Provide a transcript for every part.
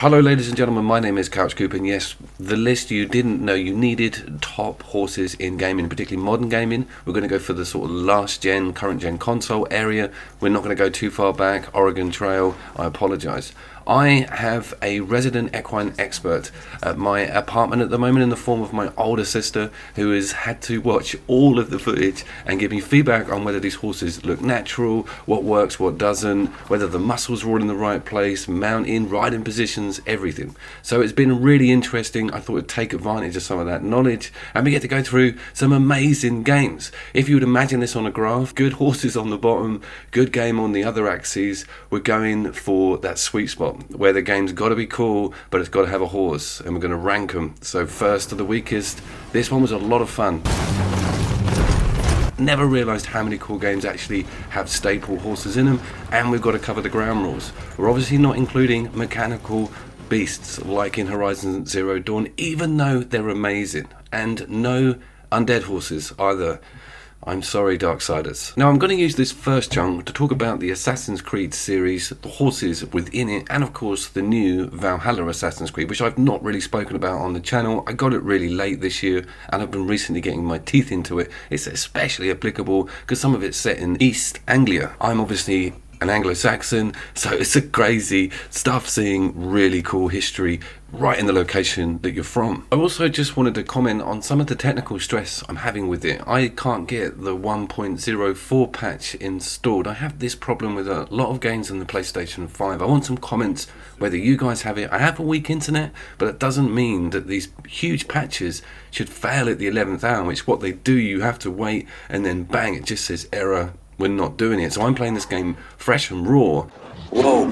Hello ladies and gentlemen, my name is Couch Coop, and yes, the list you didn't know you needed top horses in gaming, particularly modern gaming. We're going to go for the sort of last gen, current gen console area. We're not going to go too far back. Oregon Trail, I apologise. I have a resident equine expert at my apartment at the moment in the form of my older sister, who has had to watch all of the footage and give me feedback on whether these horses look natural, what works, what doesn't, whether the muscles are all in the right place, mounting, riding positions, everything. So it's been really interesting. I thought I'd take advantage of some of that knowledge, and we get to go through some amazing games. If you would imagine this on a graph, good horses on the bottom, good game on the other axes, we're going for that sweet spot where the game's got to be cool, but it's got to have a horse, and we're going to rank them. So first to the weakest. This one was a lot of fun. Never realised how many cool games actually have staple horses in them, and we've got to cover the ground rules. We're obviously not including mechanical beasts like in Horizon Zero Dawn, even though they're amazing, and no undead horses either. I'm sorry, Darksiders. Now I'm going to use this first chunk to talk about the Assassin's Creed series, the horses within it, and of course the new Valhalla Assassin's Creed, which I've not really spoken about on the channel. I got it really late this year, and I've been recently getting my teeth into it. It's especially applicable because some of it's set in East Anglia. I'm obviously an Anglo-Saxon, so it's a crazy stuff seeing really cool history right in the location that you're from. I also just wanted to comment on some of the technical stress I'm having with it. I can't get the 1.04 patch installed. I have this problem with a lot of games on the PlayStation 5. I want some comments whether you guys have it. I have a weak internet, but it doesn't mean that these huge patches should fail at the 11th hour, which what they do, you have to wait, and then bang, it just says error. We're not doing it. So I'm playing this game fresh and raw. Whoa!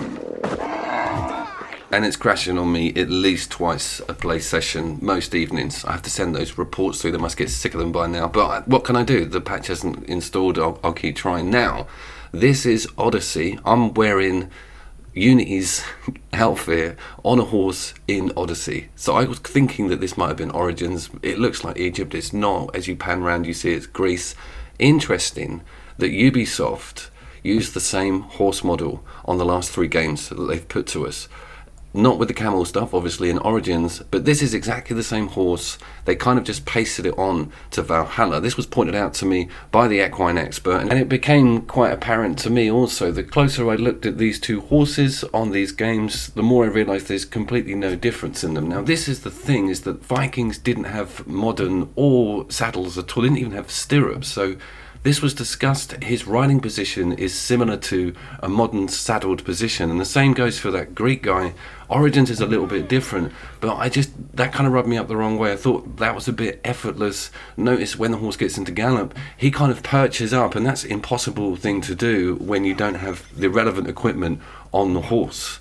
And it's crashing on me at least twice a play session most evenings. I have to send those reports through. They must get sick of them by now. But what can I do? The patch hasn't installed. I'll keep trying. Now, this is Odyssey. I'm wearing Unity's outfit on a horse in Odyssey. So I was thinking that this might have been Origins. It looks like Egypt. It's not. As you pan around, you see it's Greece. Interesting that Ubisoft used the same horse model on the last 3 games that they've put to us. Not with the camel stuff, obviously, in Origins, but this is exactly the same horse. They kind of just pasted it on to Valhalla. This was pointed out to me by the equine expert, and it became quite apparent to me also. The closer I looked at these two horses on these games, the more I realised there's completely no difference in them. Now, this is the thing, is that Vikings didn't have modern or saddles at all. They didn't even have stirrups, so this was discussed. His riding position is similar to a modern saddled position, and the same goes for that Greek guy. Origins is a little bit different, but that kind of rubbed me up the wrong way. I thought that was a bit effortless. Notice when the horse gets into gallop, he kind of perches up, and that's an impossible thing to do when you don't have the relevant equipment on the horse.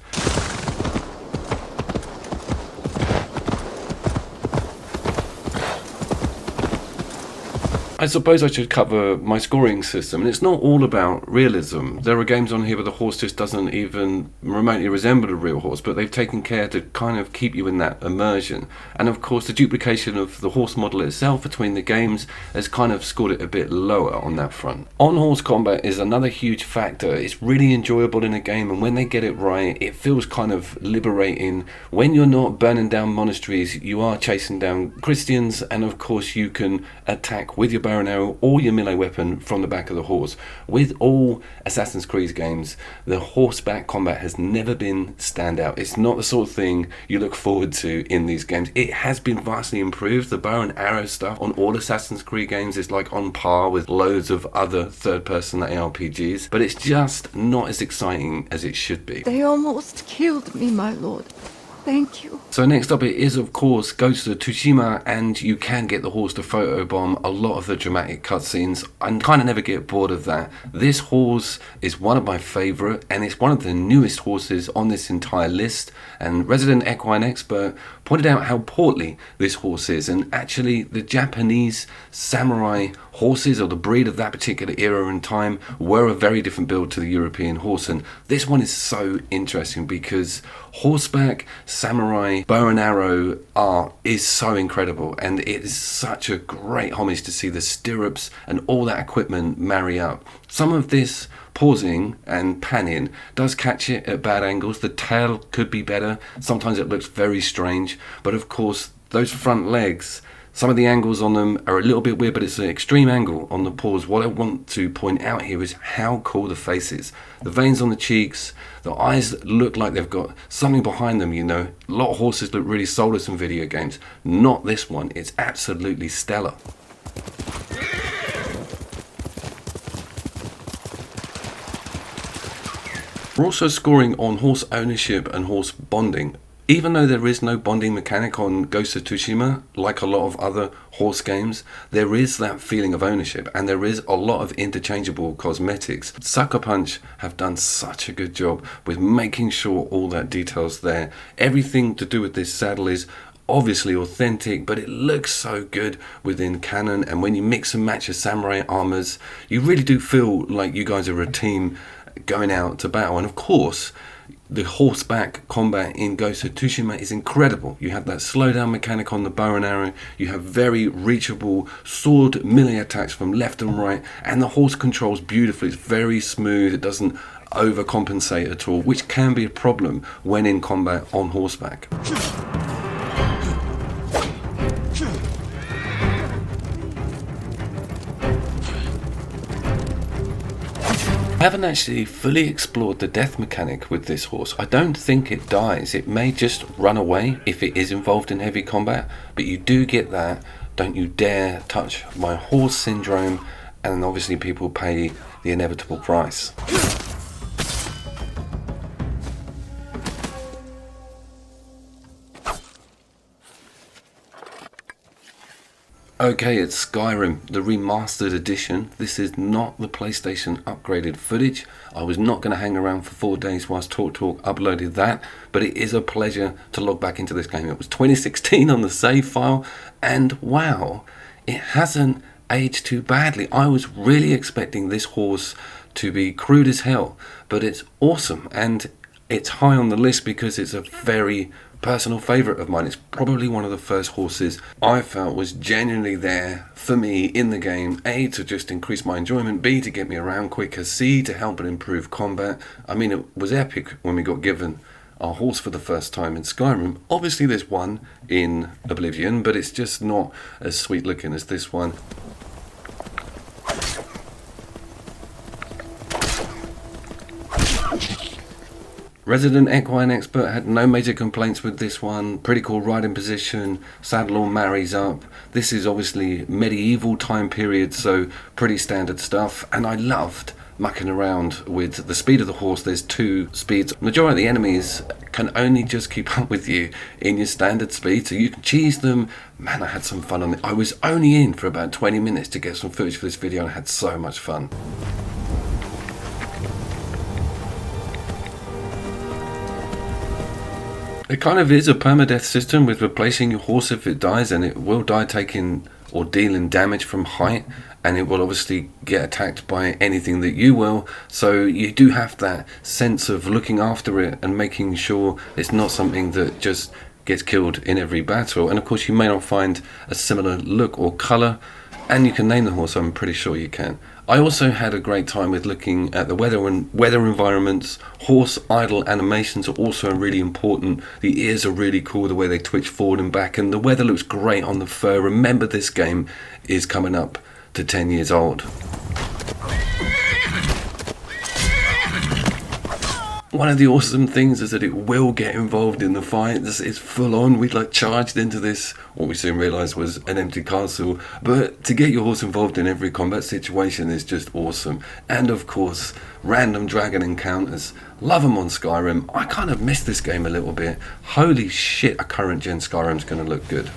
I suppose I should cover my scoring system, and it's not all about realism. There are games on here where the horse just doesn't even remotely resemble a real horse, but they've taken care to kind of keep you in that immersion. And of course the duplication of the horse model itself between the games has kind of scored it a bit lower on that front. On-horse combat is another huge factor. It's really enjoyable in a game, and when they get it right, it feels kind of liberating. When you're not burning down monasteries, you are chasing down Christians, and of course you can attack with your bow and arrow or your melee weapon from the back of the horse. With all Assassin's Creed games, the horseback combat has never been standout. It's not the sort of thing you look forward to in these games. It has been vastly improved. The bow and arrow stuff on all Assassin's Creed games is like on par with loads of other third-person ARPGs, but it's just not as exciting as it should be. They almost killed me, my lord. Thank you. So next up it is, of course, go to the Tushshima, and you can get the horse to photobomb a lot of the dramatic cutscenes. I kind of never get bored of that. This horse is one of my favourite, and it's one of the newest horses on this entire list, and resident equine expert pointed out how portly this horse is, and actually the Japanese samurai horses, or the breed of that particular era and time, were a very different build to the European horse, and this one is so interesting because horseback, samurai, bow and arrow art is so incredible, and it is such a great homage to see the stirrups and all that equipment marry up. Some of this pausing and panning does catch it at bad angles. The tail could be better. Sometimes it looks very strange. But of course, those front legs, some of the angles on them are a little bit weird, but it's an extreme angle on the paws. What I want to point out here is how cool the face is. The veins on the cheeks, the eyes look like they've got something behind them, you know. A lot of horses look really soulless in video games. Not this one. It's absolutely stellar. We're also scoring on horse ownership and horse bonding. Even though there is no bonding mechanic on Ghost of Tushshima, like a lot of other horse games, there is that feeling of ownership, and there is a lot of interchangeable cosmetics. Sucker Punch have done such a good job with making sure all that detail's there. Everything to do with this saddle is obviously authentic, but it looks so good within canon, and when you mix and match your samurai armors, you really do feel like you guys are a team going out to battle. And of course, the horseback combat in Ghost of Tushshima is incredible. You have that slowdown mechanic on the bow and arrow, you have very reachable sword melee attacks from left and right, and the horse controls beautifully. It's very smooth, it doesn't overcompensate at all, which can be a problem when in combat on horseback. I haven't actually fully explored the death mechanic with this horse. I don't think it dies. It may just run away if it is involved in heavy combat, but you do get that "don't you dare touch my horse" syndrome, and obviously people pay the inevitable price. Okay, it's Skyrim, the remastered edition. This is not the PlayStation upgraded footage. I was not going to hang around for 4 days whilst TalkTalk uploaded that, but it is a pleasure to log back into this game. It was 2016 on the save file, and wow, it hasn't aged too badly. I was really expecting this horse to be crude as hell, but it's awesome, and it's high on the list because it's a very personal favourite of mine. It's probably one of the first horses I felt was genuinely there for me in the game. A, to just increase my enjoyment, B, to get me around quicker, C, to help and improve combat. I mean, it was epic when we got given our horse for the first time in Skyrim. Obviously there's one in Oblivion, but it's just not as sweet looking as this one. Resident equine expert had no major complaints with this one. Pretty cool riding position, saddle all marries up. This is obviously medieval time period, so pretty standard stuff. And I loved mucking around with the speed of the horse. There's 2 speeds. Majority of the enemies can only just keep up with you in your standard speed, so you can cheese them. Man, I had some fun on it. I was only in for about 20 minutes to get some footage for this video, and I had so much fun. It kind of is a permadeath system with replacing your horse if it dies, and it will die taking or dealing damage from height, and it will obviously get attacked by anything that you will, so you do have that sense of looking after it and making sure it's not something that just gets killed in every battle. And of course you may not find a similar look or colour, and you can name the horse, I'm pretty sure you can. I also had a great time with looking at the weather environments. Horse idle animations are also really important. The ears are really cool, the way they twitch forward and back, and the weather looks great on the fur. Remember, this game is coming up to 10 years old. One of the awesome things is that it will get involved in the fight. It's full on. We charged into this, what we soon realised was an empty castle. But to get your horse involved in every combat situation is just awesome. And of course, random dragon encounters. Love them on Skyrim. I kind of miss this game a little bit. Holy shit, a current gen Skyrim's going to look good.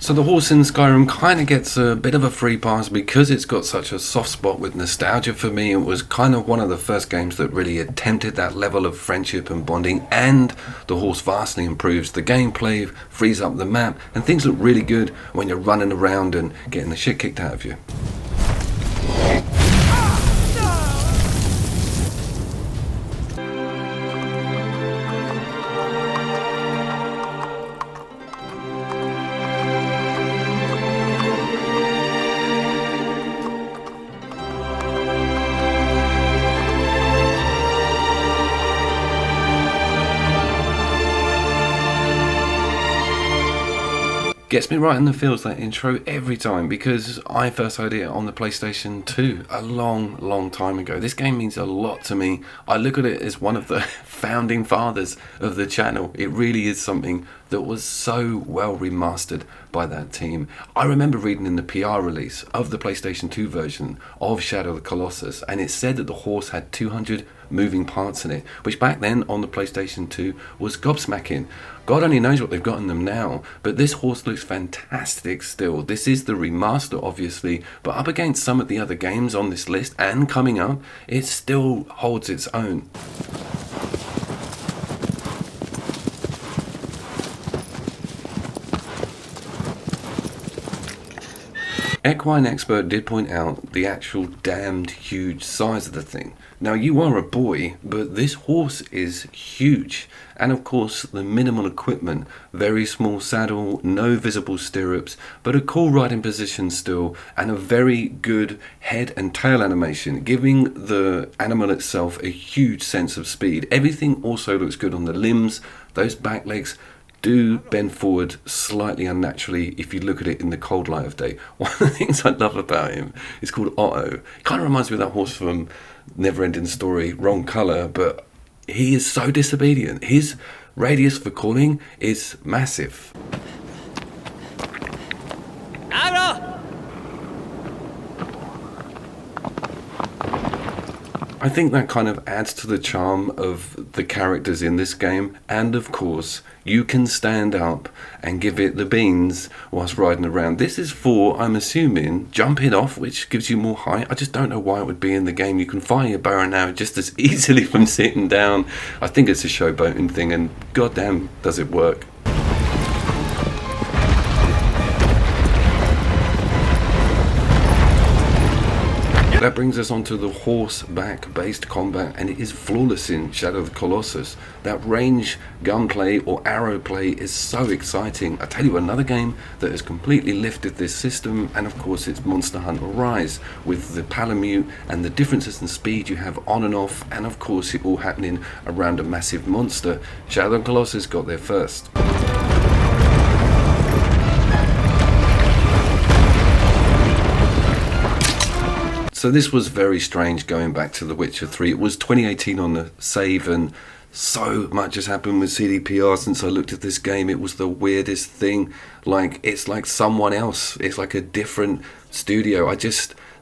So the horse in Skyrim kind of gets a bit of a free pass because it's got such a soft spot with nostalgia for me. It was kind of one of the first games that really attempted that level of friendship and bonding, and the horse vastly improves the gameplay, frees up the map, and things look really good when you're running around and getting the shit kicked out of you. Gets me right in the feels, that intro, every time, because I first heard it on the PlayStation 2 a long time ago. This game means a lot to me. I look at it as one of the founding fathers of the channel. It really is something that was so well remastered by that team. I remember reading in the PR release of the PlayStation 2 version of Shadow of the Colossus, and it said that the horse had 200 moving parts in it, which back then on the PlayStation 2 was gobsmacking. God only knows what they've got in them now, but this horse looks fantastic still. This is the remaster, obviously, but up against some of the other games on this list and coming up, it still holds its own. Equine Expert did point out the actual damned huge size of the thing. Now, you are a boy, but this horse is huge. And of course, the minimal equipment, very small saddle, no visible stirrups, but a cool riding position still, and a very good head and tail animation, giving the animal itself a huge sense of speed. Everything also looks good on the limbs. Those back legs do bend forward slightly unnaturally if you look at it in the cold light of day. One of the things I love about him is called Otto. It kind of reminds me of that horse from Neverending Story, wrong colour, but he is so disobedient. His radius for calling is massive. I think that kind of adds to the charm of the characters in this game, and of course you can stand up and give it the beans whilst riding around. This is for, I'm assuming, jumping off, which gives you more height. I just don't know why it would be in the game. You can fire your bow and arrow just as easily from sitting down. I think it's a showboating thing, and goddamn does it work. That brings us on to the horseback based combat, and it is flawless in Shadow of the Colossus. That range gunplay or arrow play is so exciting. I tell you, another game that has completely lifted this system, and of course it's Monster Hunter Rise, with the Palamute and the differences in speed you have on and off, and of course it all happening around a massive monster. Shadow of the Colossus got there first. So this was very strange going back to The Witcher 3. It was 2018 on the save, and so much has happened with CDPR since I looked at this game. It was the weirdest thing. It's like someone else. It's like a different studio.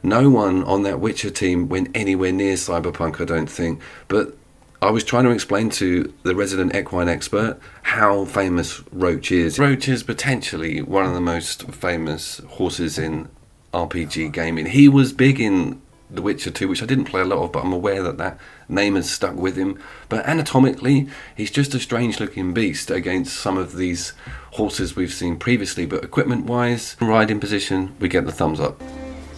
No one on that Witcher team went anywhere near Cyberpunk, I don't think. But I was trying to explain to the resident equine expert how famous Roach is. Roach is potentially one of the most famous horses in RPG gaming. He was big in The Witcher 2, which I didn't play a lot of, but I'm aware that that name has stuck with him. But anatomically, he's just a strange looking beast against some of these horses we've seen previously. But equipment wise, riding position, we get the thumbs up.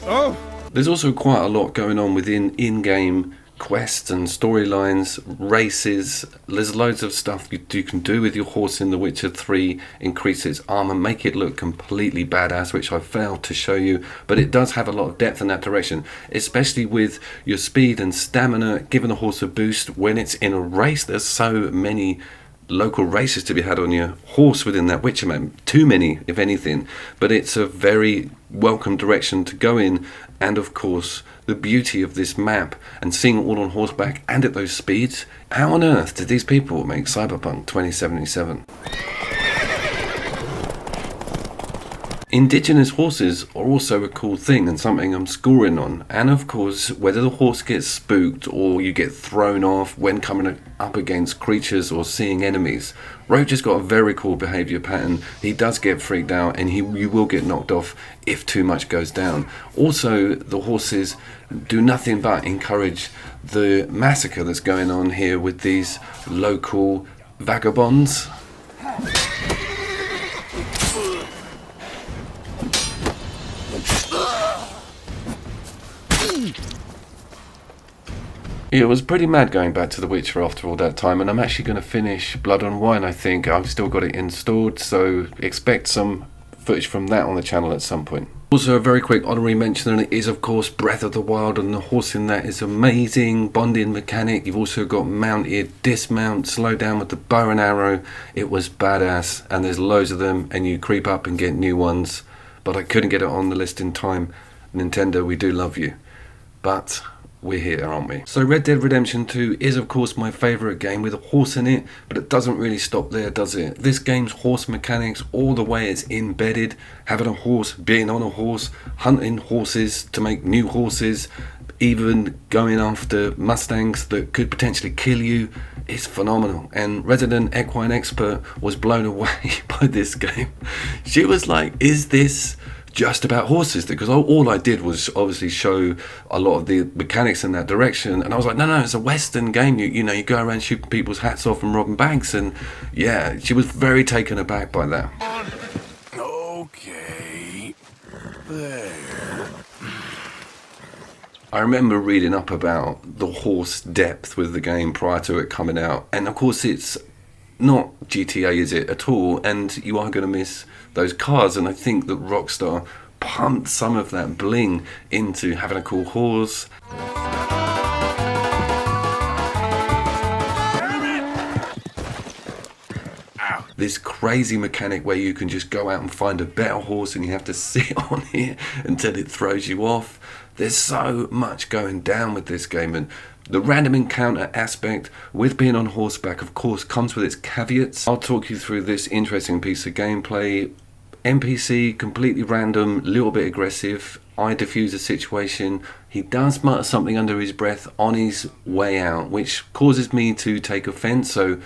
Oh! There's also quite a lot going on within in-game quests and storylines, races. There's loads of stuff you can do with your horse in The Witcher 3, increase its armor, make it look completely badass, which I failed to show you, but it does have a lot of depth in that direction, especially with your speed and stamina, giving the horse a boost when it's in a race. There's so many local races to be had on your horse within that Witcher map, too many if anything, but it's a very welcome direction to go in. And of course the beauty of this map and seeing it all on horseback and at those speeds. How on earth did these people make Cyberpunk 2077? Indigenous horses are also a cool thing and something I'm scoring on. And of course, whether the horse gets spooked or you get thrown off when coming up against creatures or seeing enemies, Roach has got a very cool behaviour pattern. He does get freaked out, and you will get knocked off if too much goes down. Also, the horses do nothing but encourage the massacre that's going on here with these local vagabonds. It was pretty mad going back to The Witcher after all that time, and I'm actually going to finish Blood and Wine, I think. I've still got it installed, so expect some footage from that on the channel at some point. Also, a very quick honorary mention, and it is of course Breath of the Wild, and the horse in that is amazing bonding mechanic. You've also got mounted, dismount, slow down with the bow and arrow. It was badass, and there's loads of them, and you creep up and get new ones, but I couldn't get it on the list in time. Nintendo, we do love you, but we're here, aren't we? So Red Dead Redemption 2 is of course my favourite game with a horse in it, but it doesn't really stop there, does it? This game's horse mechanics, all the way it's embedded, having a horse, being on a horse, hunting horses to make new horses, even going after mustangs that could potentially kill you, is phenomenal. And Resident Equine Expert was blown away by this game. She was like, is this just about horses? Because all I did was obviously show a lot of the mechanics in that direction, and I was like, no, it's a Western game. You know, you go around shooting people's hats off and robbing banks, and yeah, she was very taken aback by that. Okay, there. I remember reading up about the horse depth with the game prior to it coming out, and of course it's not GTA, is it, at all, and you are going to miss those cars, and I think that Rockstar pumped some of that bling into having a cool horse. This crazy mechanic where you can just go out and find a better horse and you have to sit on it until it throws you off. There's so much going down with this game, and the random encounter aspect with being on horseback, of course, comes with its caveats. I'll talk you through this interesting piece of gameplay. NPC, completely random, little bit aggressive. I defuse a situation. He does mutter something under his breath on his way out, which causes me to take offense. So,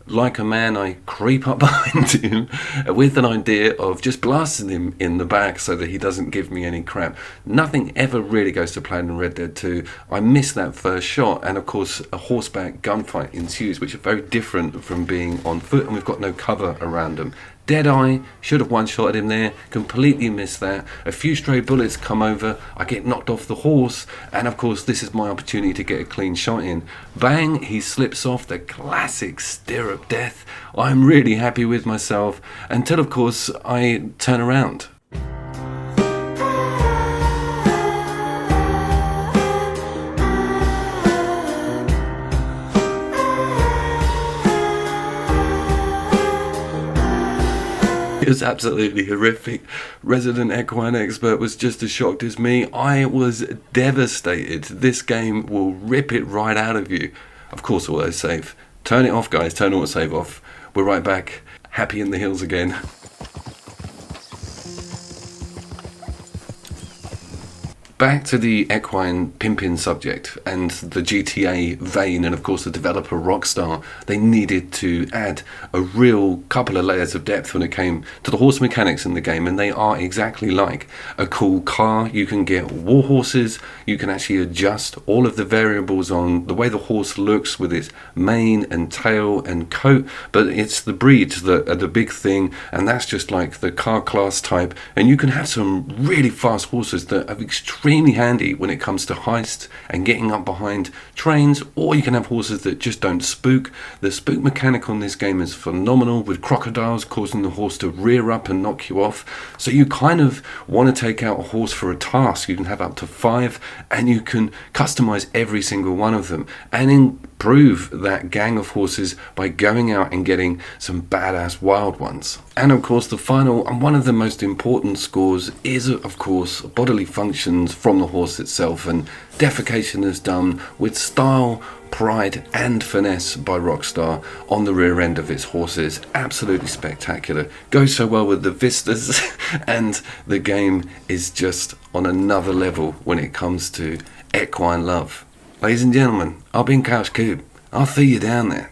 like a man, I creep up behind him with an idea of just blasting him in the back so that he doesn't give me any crap. Nothing ever really goes to plan in Red Dead 2. I missed that first shot, and of course a horseback gunfight ensues, which is very different from being on foot, and we've got no cover around him. Deadeye, should have one-shotted him there, completely missed that. A few stray bullets come over, I get knocked off the horse, and of course this is my opportunity to get a clean shot in. Bang, he slips off, the classic stirrup death. I'm really happy with myself, until of course I turn around. It was absolutely horrific. Resident Equine Expert was just as shocked as me. I was devastated. This game will rip it right out of you. Of course, autosave. Turn it off, guys. Turn autosave off. We're right back. Happy in the hills again. Back to the equine pimping subject and the GTA vein, and of course the developer Rockstar, they needed to add a real couple of layers of depth when it came to the horse mechanics in the game, and they are exactly like a cool car. You can get war horses, you can actually adjust all of the variables on the way the horse looks with its mane and tail and coat, but it's the breeds that are the big thing, and that's just like the car class type, and you can have some really fast horses that are extremely handy when it comes to heists and getting up behind trains, or you can have horses that just don't spook. The spook mechanic on this game is phenomenal, with crocodiles causing the horse to rear up and knock you off. So you kind of want to take out a horse for a task. You can have up to 5, and you can customize every single one of them and improve that gang of horses by going out and getting some badass wild ones. And of course the final and one of the most important scores is of course bodily functions from the horse itself, and defecation is done with style, pride and finesse by Rockstar on the rear end of its horses. Absolutely spectacular. Goes so well with the vistas and the game is just on another level when it comes to equine love. Ladies and gentlemen, I've been Couch Cube. I'll see you down there.